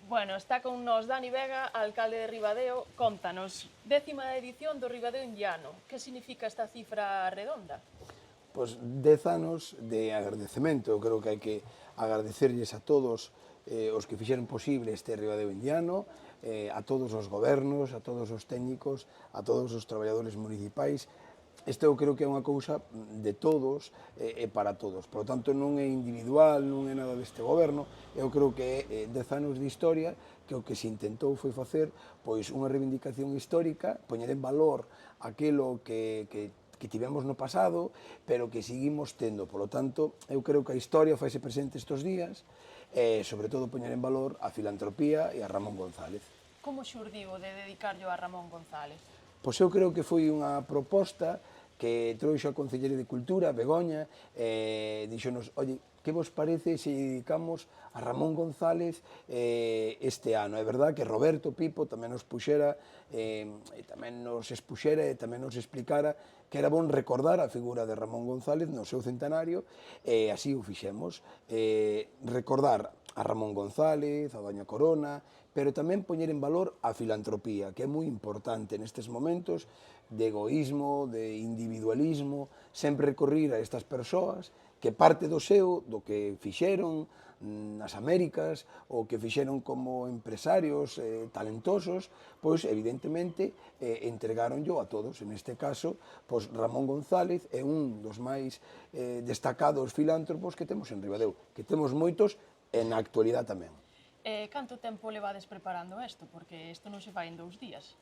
Bueno, está con nos Dani Vega, alcalde de Ribadeo. Cóntanos, 10ª edición do Ribadeo Indiano. Que significa esta cifra redonda? Pois 10 anos de agradecemento. Eu creo que hai que agradecerlles a todos os que fixeron posible este Ribadeo Indiano, a todos os gobernos, a todos os técnicos, a todos os traballadores municipais. Isto eu creo que é unha cousa de todos e para todos. Por lo tanto, non é individual, non é nada deste goberno. Eu creo que é 10 anos de historia que o que se intentou foi facer pois unha reivindicación histórica, poñer en valor aquilo que tivemos no pasado, pero que seguimos tendo. Por lo tanto, eu creo que a historia faise presente estes días e, sobre todo, poñer en valor a filantropía e a Ramón González. Como xurdiu de dedicarlo a Ramón González? Pois eu creo que foi unha proposta que trouxo a Concelleira de Cultura, Begoña, díxonos, oye, que vos parece se dedicamos a Ramón González este ano? É verdad que Roberto Pipo tamén nos puxera, e tamén nos expuxera e tamén nos explicara que era bon recordar a figura de Ramón González no seu centenario, e así o fixemos. Recordar a Ramón González, a Doña Corona, pero tamén poñer en valor a filantropía, que é moi importante nestes momentos de egoísmo, de individualismo, sempre recorrer a estas persoas que parte do seu, do que fixeron nas Américas, ou que fixeron como empresarios talentosos, pois evidentemente entregaronllo a todos. En este caso, pois Ramón González é un dos máis destacados filántropos que temos en Ribadeo, que temos moitos e na actualidade tamén. Canto tempo levades preparando isto? Porque isto non se fai en 2 días.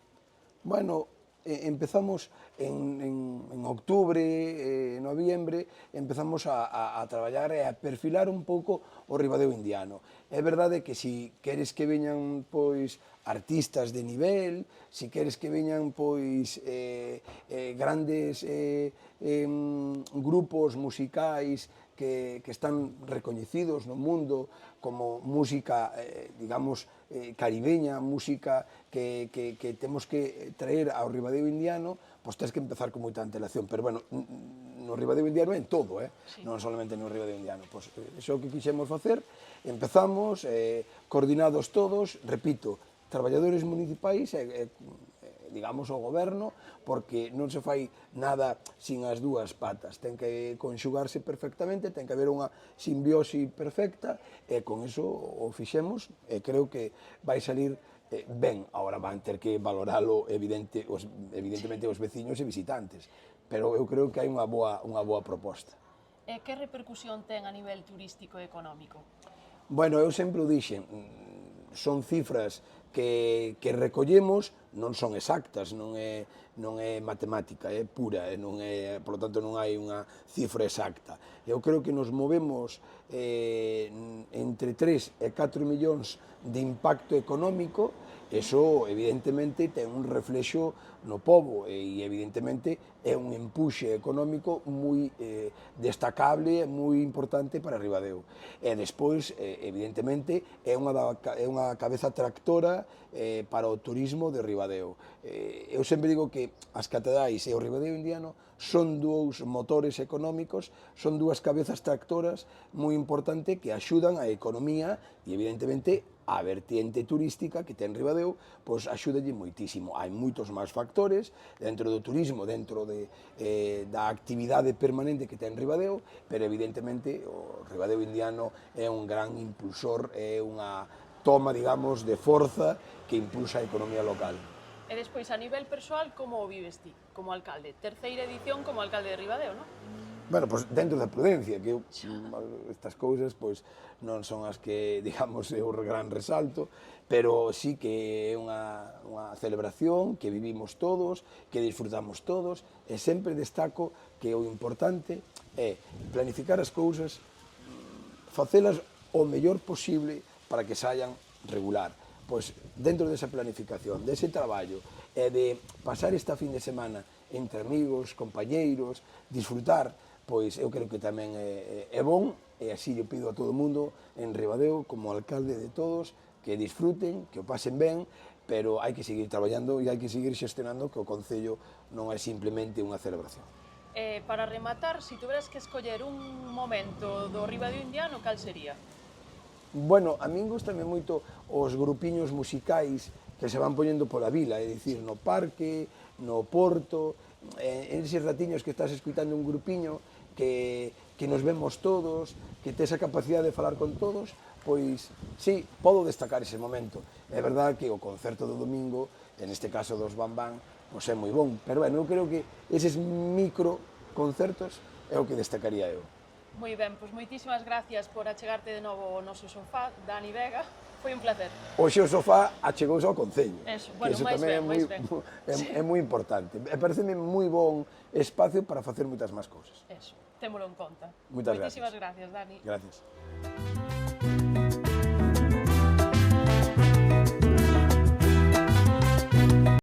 Bueno, empezamos en octubre, noviembre, empezamos a traballar e a perfilar un pouco o Ribadeo Indiano. É verdade que si queres que veñan pois artistas de nivel, si queres que veñan pois grandes grupos musicais que están recoñecidos no mundo como música, digamos, caribeña, música que temos que traer ao Ribadeo Indiano, pois tens que empezar con moita antelación. Pero, bueno, no Ribadeo Indiano é en todo, non solamente no Ribadeo Indiano. Pois iso que quixemos facer, empezamos, coordinados todos, repito, traballadores municipais e digamos, o goberno, porque non se fai nada sin as dúas patas. Ten que conxugarse perfectamente, ten que haber unha simbiose perfecta, e con iso o fixemos, e creo que vai salir ben. Agora van ter que valoralo evidentemente os veciños e visitantes, pero eu creo que hai unha boa proposta. E que repercusión ten a nivel turístico e económico? Bueno, eu sempre o dixen, son cifras que recollemos, non son exactas, non é matemática, é pura, por lo tanto non hai unha cifra exacta. Eu creo que nos movemos entre 3 e 4 millóns de impacto económico. Eso evidentemente ten un reflexo no pobo e evidentemente é un empuxe económico moi destacable, moi importante para Ribadeo. E despois, evidentemente, é unha cabeza tractora para o turismo de Ribadeo. Eu sempre digo que as catedrais e o Ribadeo Indiano son dous motores económicos, son dúas cabezas tractoras moi importante que axudan a economía e evidentemente a vertiente turística que ten Ribadeo, pois axúdalle moitísimo. Hai moitos máis factores dentro do turismo, dentro da actividade permanente que ten Ribadeo, pero evidentemente o Ribadeo Indiano é un gran impulsor, é unha toma, digamos, de forza que impulsa a economía local. E despois, a nivel persoal, como o vives ti, como alcalde? 3ª edición como alcalde de Ribadeo, non? Bueno, pois dentro da prudencia, que eu, estas cousas, pois non son as que, digamos, é o gran resalto, pero sí que é unha celebración que vivimos todos, que disfrutamos todos, e sempre destaco que o importante é planificar as cousas, facelas o mellor posible para que saian regular. Pois dentro desa planificación, dese traballo, e de pasar esta fin de semana entre amigos, compañeiros, disfrutar, pois eu creo que tamén é bon, e así eu pido a todo o mundo en Ribadeo, como alcalde de todos, que disfruten, que o pasen ben, pero hai que seguir traballando e hai que seguir xestionando que o Concello non é simplemente unha celebración. Para rematar, se tuveras que escoller un momento do Ribadeo Indiano, cal sería? Bueno, a min gustame moito os grupiños musicais que se van poñendo pola vila, é dicir, no parque, no porto, en eses ratiños que estás escuitando un grupiño que nos vemos todos, que tes a capacidade de falar con todos, pois, sí, podo destacar ese momento. É verdade que o concerto do domingo, en este caso dos Bam Bam, pois é moi bon, pero bueno, eu creo que eses micro concertos é o que destacaría eu. Moi ben, pois moitísimas gracias por achegarte de novo ao noso sofá, Dani Vega. Foi un placer. Hoxe o sofá achegouse ao Concello, Eso, que bueno, iso máis tamén ben. é moi importante. E pareceme moi bon espacio para facer moitas máis cousas. Eso, témolo en conta. Moitas Moitísimas gracias, Dani. Gracias.